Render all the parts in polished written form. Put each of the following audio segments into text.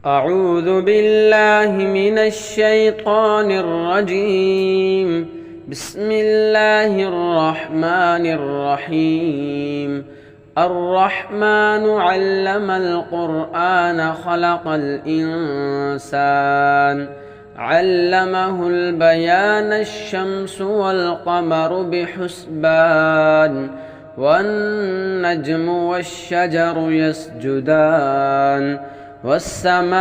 أعوذ بالله من الشيطان الرجيم. بسم الله الرحمن الرحيم. الرحمن علم القرآن خلق الإنسان علمه البيان الشمس والقمر بحسبان والنجم والشجر يسجدان والسماء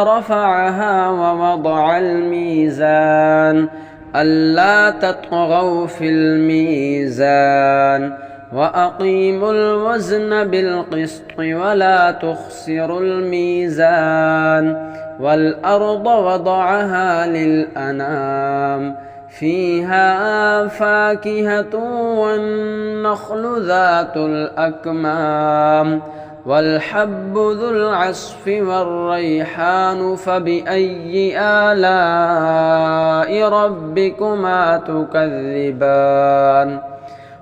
رفعها ووضع الميزان ألا تطغوا في الميزان وأقيموا الوزن بالقسط ولا تخسروا الميزان والأرض وضعها للأنام فيها فاكهة والنخل ذات الأكمام والحب ذو العصف والريحان فبأي آلاء ربكما تكذبان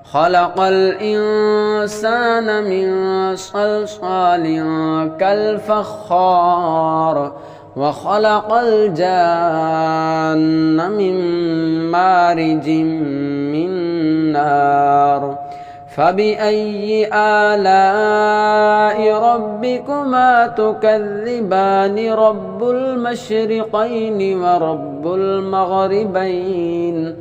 خلق الإنسان من صلصال كالفخار وخلق الجان من مارج من نار فبأي آلاء ربكما تكذبان رب المشرقين ورب المغربين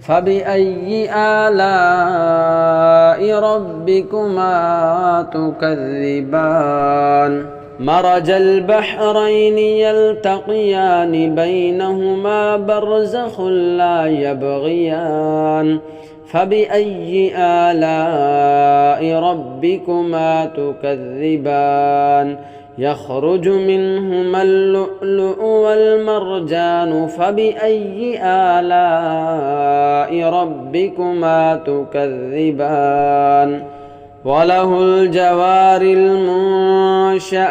فبأي آلاء ربكما تكذبان مرج البحرين يلتقيان بينهما برزخ لا يبغيان فبأي آلاء ربكما تكذبان يخرج منهما اللؤلؤ والمرجان فبأي آلاء ربكما تكذبان وله الجوار المنشآت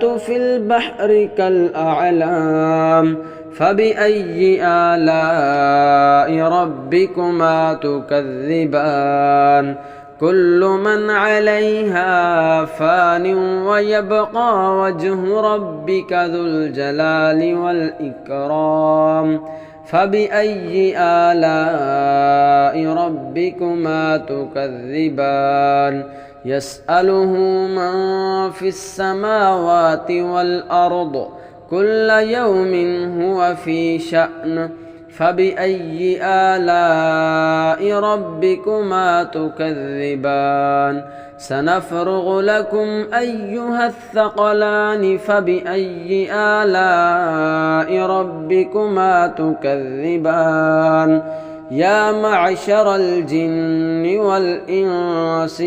في البحر كالأعلام فبأي آلاء ربكما تكذبان كل من عليها فان ويبقى وجه ربك ذو الجلال والإكرام فبأي آلاء ربكما تكذبان يسأله من في السماوات والأرض كل يوم هو في شأن فبأي آلاء ربكما تكذبان سنفرغ لكم أيها الثقلان فبأي آلاء ربكما تكذبان يا معشر الجن والإنس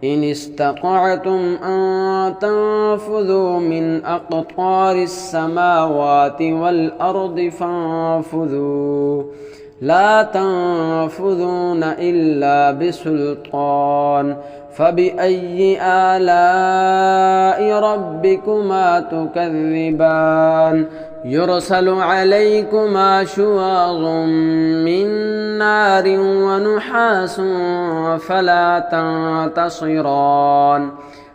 إن استطعتم أن تنفذوا من أقطار السماوات والأرض فانفذوا لا تنفذون إلا بسلطان فبأي آلاء ربكما تكذبان يرسل عليكما شواظ من نار ونحاس فلا تنتصران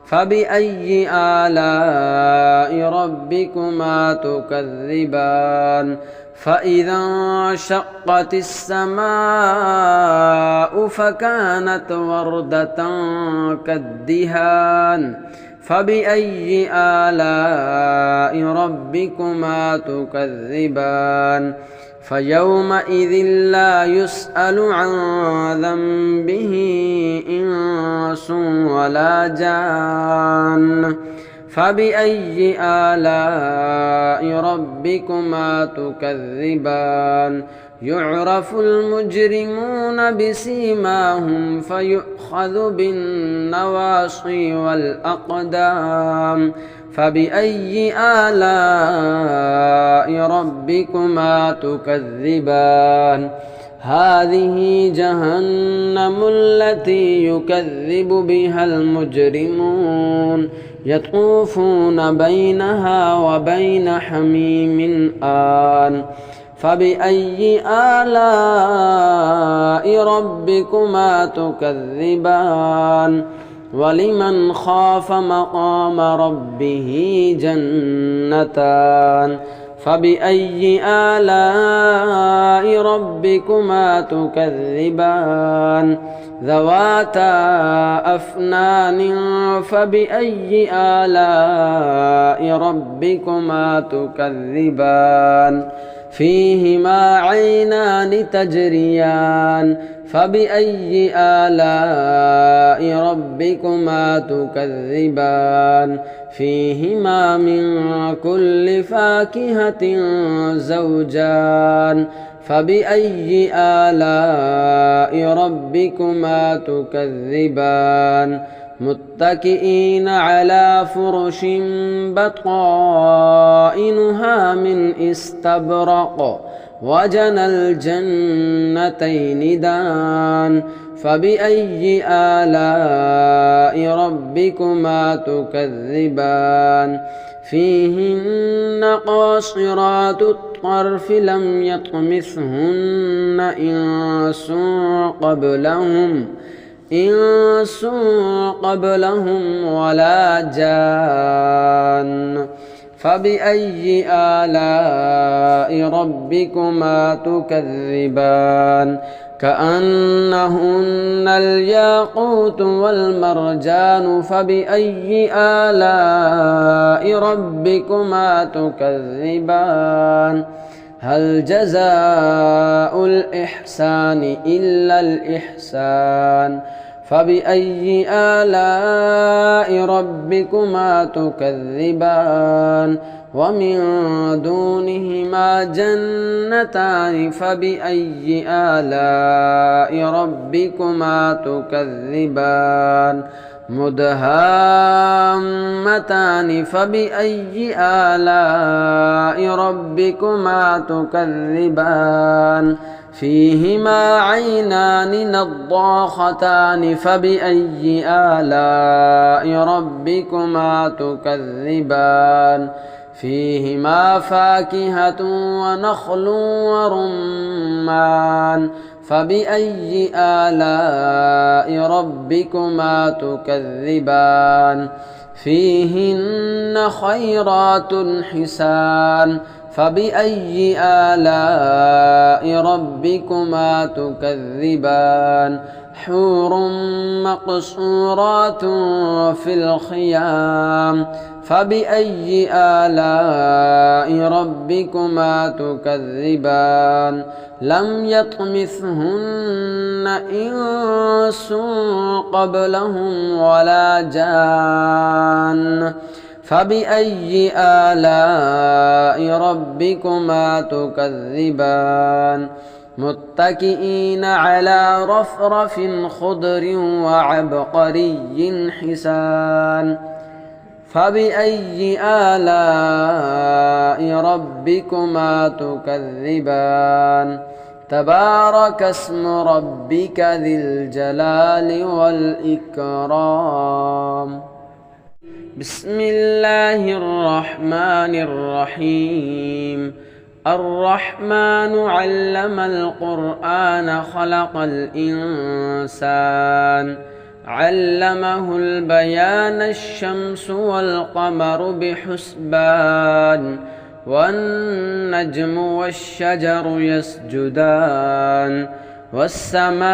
فبأي آلاء ربكما تكذبان فإذا انشقت السماء فكانت وردة كالدهان فبأي آلاء ربكما تكذبان فيومئذ لا يسأل عن ذنبه إنس ولا جان فبأي آلاء ربكما تكذبان يعرف المجرمون بسيماهم فيؤخذ بالنواصي والأقدام فبأي آلاء ربكما تكذبان هذه جهنم التي يكذب بها المجرمون يطوفون بينها وبين حميم آن فبأي آلاء ربكما تكذبان ولمن خاف مقام ربه جنتان فبأي آلاء ربكما تكذبان ذواتا أفنان فبأي آلاء ربكما تكذبان فيهما عينان تجريان فبأي آلاء ربكما تكذبان فيهما من كل فاكهة زوجان فبأي آلاء ربكما تكذبان متكئين على فرش بطائنها من استبرق وجنى الجنتين دان فبأي آلاء ربكما تكذبان فيهن قاصرات الطرف لم يطمثهن إنس قبلهم ولا جان فبأي آلاء ربكما تكذبان كأنهن الياقوت والمرجان فبأي آلاء ربكما تكذبان هل جزاء الإحسان إلا الإحسان فبأي آلاء ربكما تكذبان ومن دونهما جنتان فبأي آلاء ربكما تكذبان مدهامتان فبأي آلاء ربكما تكذبان فيهما عينان نضاختان فبأي آلاء ربكما تكذبان فيهما فاكهة ونخل ورمان فبأي آلاء ربكما تكذبان فيهن خيرات حسان فبأي آلاء ربكما تكذبان حور مقصورات في الخيام فبأي آلاء ربكما تكذبان لم يطمثهن إنس قبلهم ولا جان فبأي آلاء ربكما تكذبان متكئين على رفرف خضر وعبقري حسان فبأي آلاء ربكما تكذبان تبارك اسم ربك ذي الجلال والإكرام بسم الله الرحمن الرحيم الرحمن علم القرآن خلق الإنسان علمه البيان الشمس والقمر بحسبان والنجم والشجر يسجدان والسماء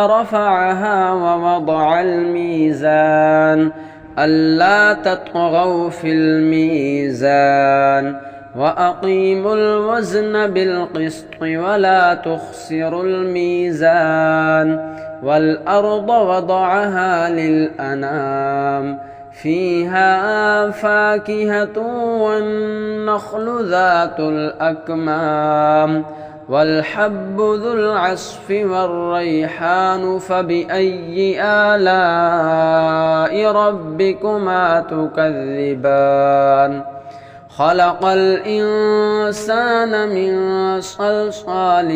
رفعها ووضع الميزان ألا تطغوا في الميزان وأقيموا الوزن بالقسط ولا تخسروا الميزان والأرض وضعها للأنام فيها فاكهة والنخل ذات الأكمام والحب ذو العصف والريحان فبأي آلاء ربكما تكذبان خلق الإنسان من صلصال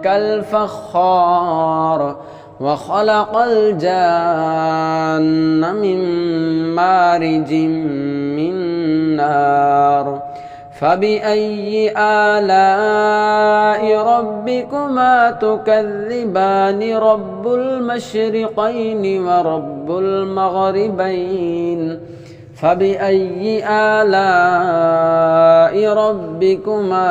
كالفخار وخلق الجان من مارج من نار فبأي آلاء ربكما تكذبان رب المشرقين ورب المغربين فبأي آلاء ربكما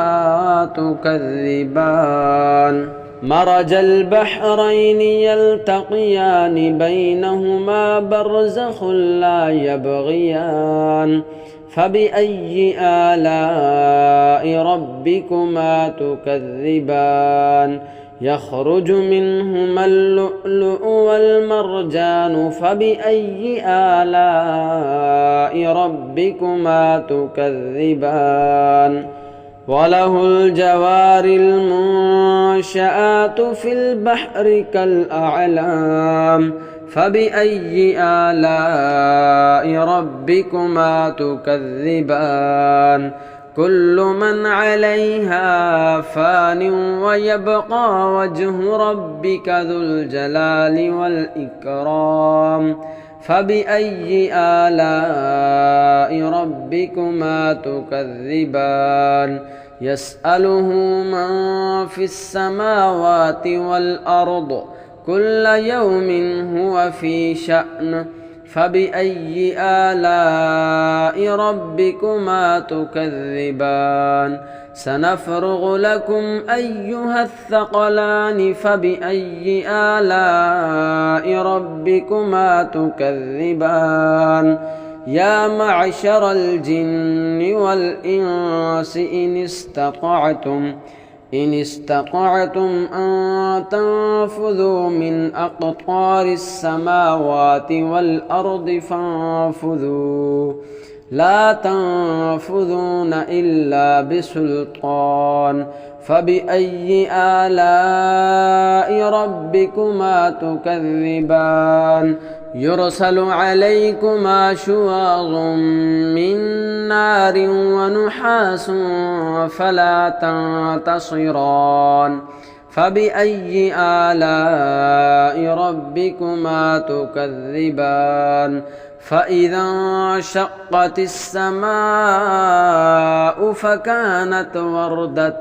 تكذبان مرج البحرين يلتقيان بينهما برزخ لا يبغيان فبأي آلاء ربكما تكذبان يخرج منهما اللؤلؤ والمرجان فبأي آلاء ربكما تكذبان وله الجوار المنشآت في البحر كالأعلام فبأي آلاء ربكما تكذبان كل من عليها فان ويبقى وجه ربك ذو الجلال والإكرام فبأي آلاء ربكما تكذبان يسأله من في السماوات والأرض كل يوم هو في شأن فبأي آلاء ربكما تكذبان سنفرغ لكم أيها الثقلان فبأي آلاء ربكما تكذبان يا معشر الجن والإنس إن استطعتم أن تنفذوا من أقطار السماوات والأرض فانفذوا لا تنفذون إلا بسلطان فبأي آلاء ربكما تكذبان يرسل عليكما شواظ من نار ونحاس فلا تنتصران فبأي آلاء ربكما تكذبان فإذا انشقت السماء فكانت وردة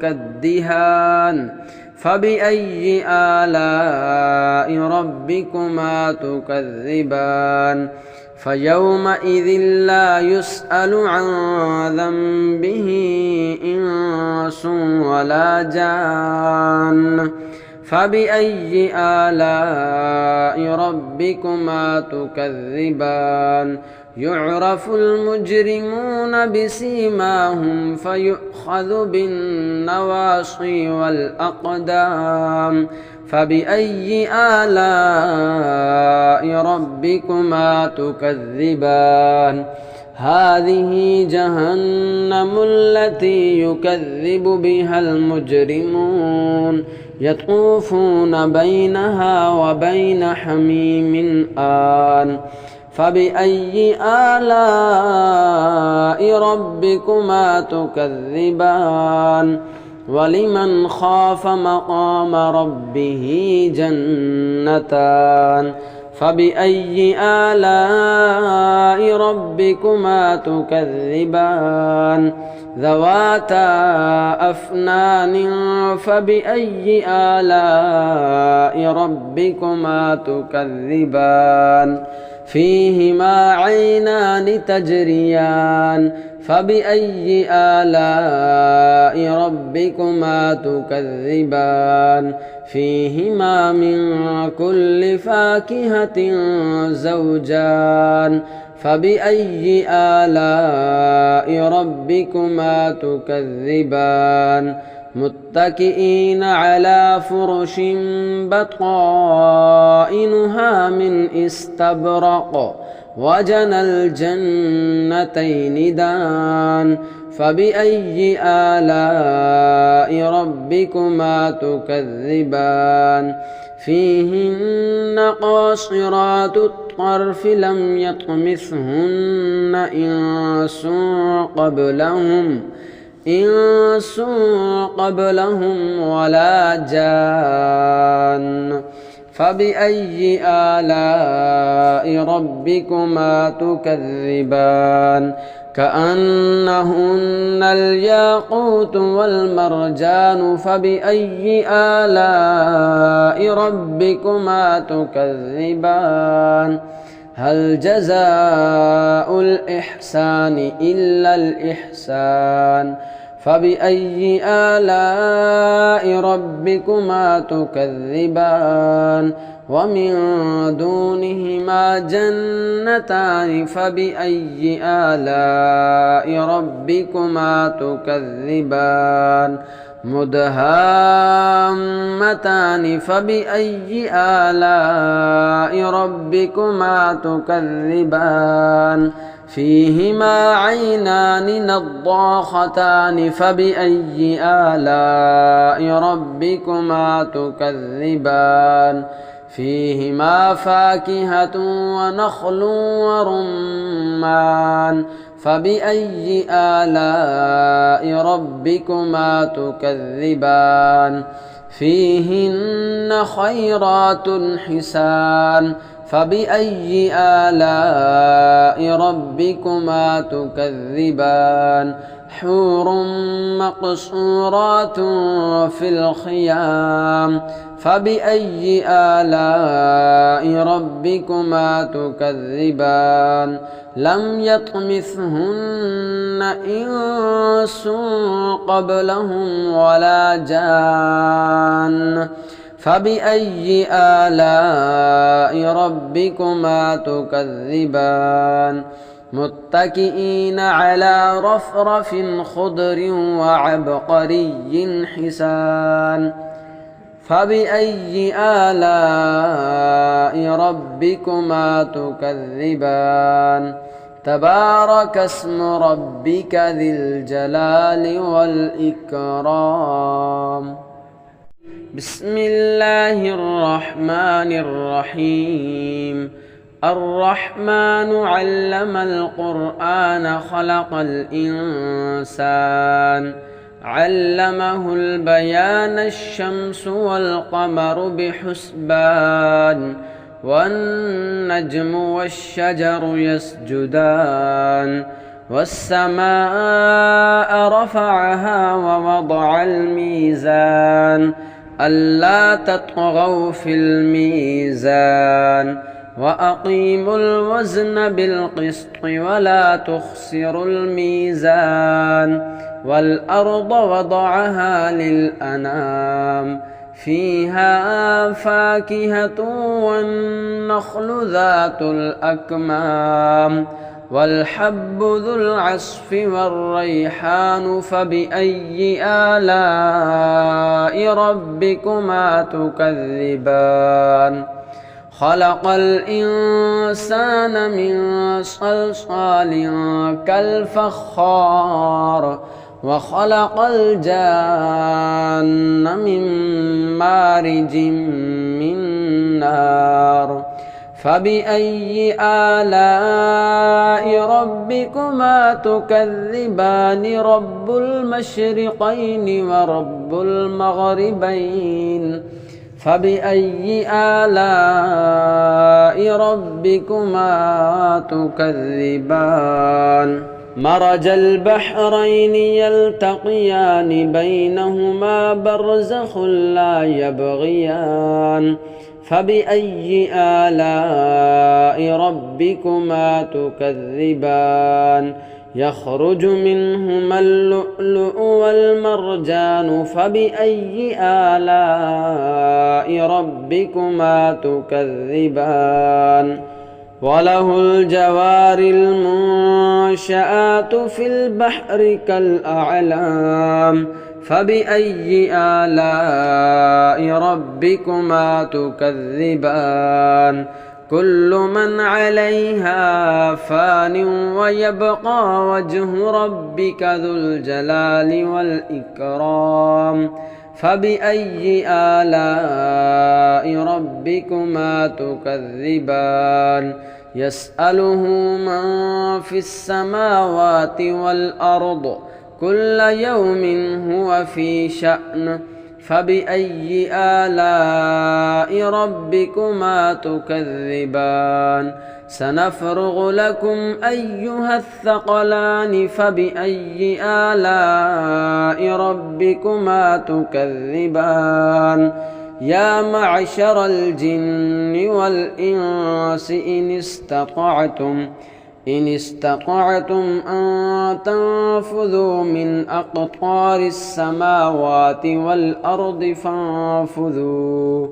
كالدهان فبأي آلاء ربكما تكذبان فيومئذ لا يسأل عن ذنبه إنس ولا جان فبأي آلاء ربكما تكذبان يعرف المجرمون بسيماهم فيؤخذ بالنواصي والأقدام فبأي آلاء ربكما تكذبان هذه جهنم التي يكذب بها المجرمون يطوفون بينها وبين حميم آن فبأي آلاء ربكما تكذبان ولمن خاف مقام ربه جنتان فبأي آلاء ربكما تكذبان ذواتا أفنان فبأي آلاء ربكما تكذبان فيهما عينان تجريان فبأي آلاء ربكما تكذبان فيهما من كل فاكهة زوجان فبأي آلاء ربكما تكذبان متكئين على فرش بطائنها من استبرق وجنى الجنتين دان فبأي آلاء ربكما تكذبان فيهن قاصرات الطرف لم يطمثهن إنس قبلهم ولا جان فبأي آلاء ربكما تكذبان كأنهن الياقوت والمرجان فبأي آلاء ربكما تكذبان هل جزاء الإحسان إلا الإحسان فبأي آلاء ربكما تكذبان ومن دونهما جنتان فبأي آلاء ربكما تكذبان مدهامتان فبأي آلاء ربكما تكذبان فيهما عينان نضاختان فبأي آلاء ربكما تكذبان فيهما فاكهة ونخل ورمان فبأي آلاء ربكما تكذبان فيهن خيرات حسان فبأي آلاء ربكما تكذبان حور مقصورات في الخيام فبأي آلاء ربكما تكذبان لم يطمثهن إنس قبلهم ولا جان فبأي آلاء ربكما تكذبان متكئين على رفرف خضر وعبقري حسان فبأي آلاء ربكما تكذبان تبارك اسم ربك ذي الجلال والإكرام بسم الله الرحمن الرحيم الرحمن علم القرآن خلق الإنسان علمه البيان الشمس والقمر بحسبان والنجم والشجر يسجدان والسماء رفعها ووضع الميزان ألا تطغوا في الميزان وأقيموا الوزن بالقسط ولا تخسروا الميزان والأرض وضعها للأنام فيها فاكهة والنخل ذات الأكمام والحب ذو العصف والريحان فبأي آلاء ربكما تكذبان خلق الإنسان من صلصال كالفخار وخلق الجان من مارج من نار فبأي آلاء ربكما تكذبان رب المشرقين ورب المغربين فبأي آلاء ربكما تكذبان مرج البحرين يلتقيان بينهما برزخ لا يبغيان فبأي آلاء ربكما تكذبان يخرج منهما اللؤلؤ والمرجان فبأي آلاء ربكما تكذبان وله الجوار المنشآت في البحر كالأعلام فبأي آلاء ربكما تكذبان كل من عليها فان ويبقى وجه ربك ذو الجلال والإكرام فبأي آلاء ربكما تكذبان يسأله من في السماوات والأرض كل يوم هو في شأن فبأي آلاء ربكما تكذبان سنفرغ لكم أيها الثقلان فبأي آلاء ربكما تكذبان يا معشر الجن والإنس إن استطعتم أن تنفذوا من أقطار السماوات والأرض فانفذوا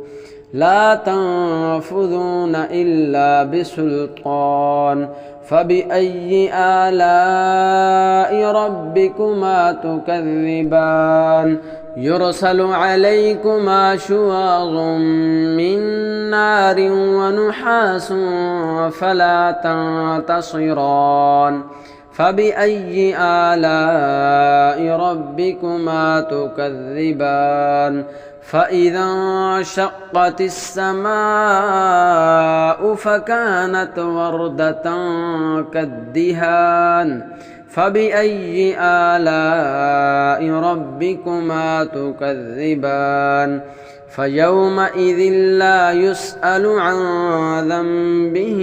لا تنفذون إلا بسلطان فبأي آلاء ربكما تكذبان يرسل عليكما شواظ من نار ونحاس فلا تنتصران فبأي آلاء ربكما تكذبان فإذا انشقت السماء فكانت وردة كالدهان فبأي آلاء ربكما تكذبان فيومئذ لا يسأل عن ذنبه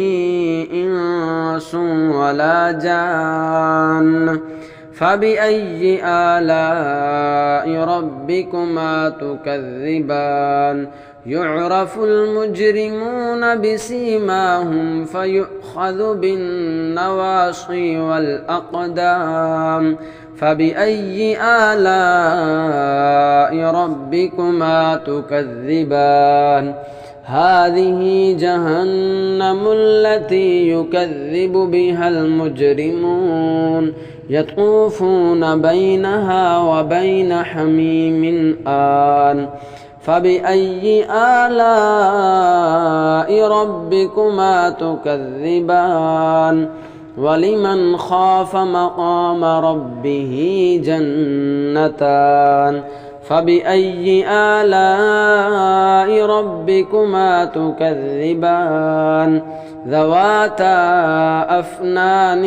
إنس ولا جان فبأي آلاء ربكما تكذبان يعرف المجرمون بسيماهم فيؤخذ بالنواصي والأقدام فبأي آلاء ربكما تكذبان هذه جهنم التي يكذب بها المجرمون يطوفون بينها وبين حميم آن فبأي آلاء ربكما تكذبان ولمن خاف مقام ربه جنتان فبأي آلاء ربكما تكذبان ذواتا أفنان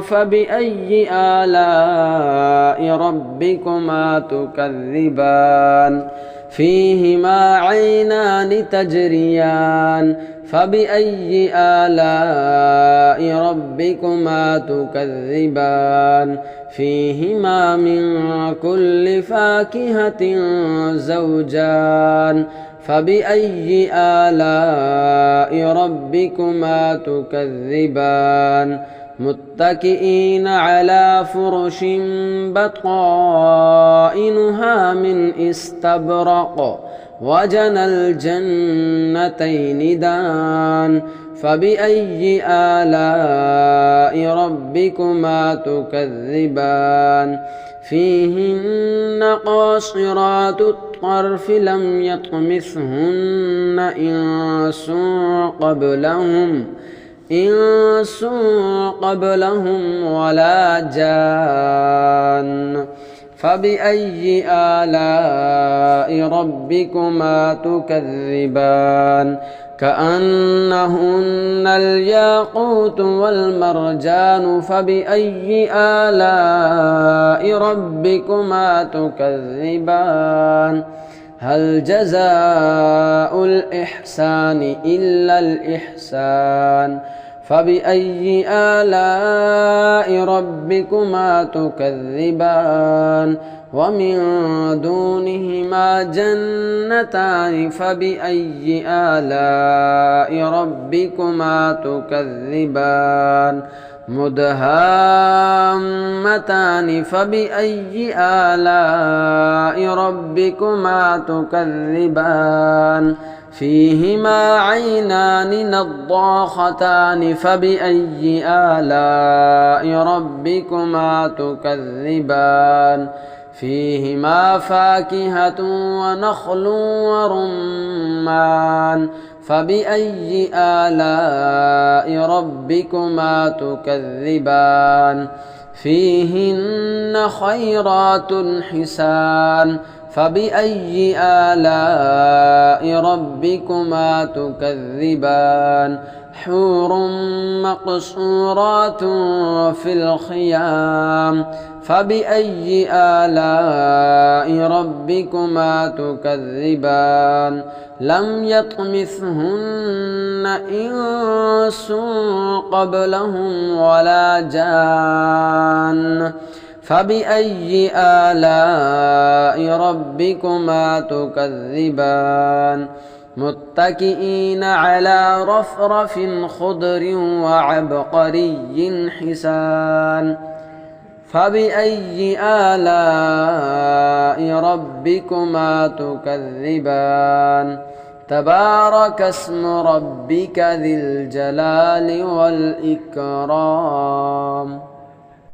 فبأي آلاء ربكما تكذبان فيهما عينان تجريان فبأي آلاء ربكما تكذبان فيهما من كل فاكهة زوجان فبأي آلاء ربكما تكذبان متكئين على فرش بطائنها من استبرق وجنى الجنتين دان فبأي آلاء ربكما تكذبان فيهن قاصرات الطرف لم يطمثهن إنس قبلهم ولا جان فبأي آلاء ربكما تكذبان كأنهن الياقوت والمرجان فبأي آلاء ربكما تكذبان هل جزاء الإحسان إلا الإحسان فبأي آلاء ربكما تكذبان ومن دونهما جنتان فبأي آلاء ربكما تكذبان مدهامتان فبأي آلاء ربكما تكذبان فيهما عينان نضاختان فبأي آلاء ربكما تكذبان فيهما فاكهة ونخل ورمان فبأي آلاء ربكما تكذبان فيهن خيرات حسان فبأي آلاء ربكما تكذبان حور مقصورات في الخيام فبأي آلاء ربكما تكذبان لم يطمثهن إنس قبلهم ولا جان فبأي آلاء ربكما تكذبان متكئين على رفرف خضر وعبقري حسان فبأي آلاء ربكما تكذبان تبارك اسم ربك ذي الجلال والإكرام.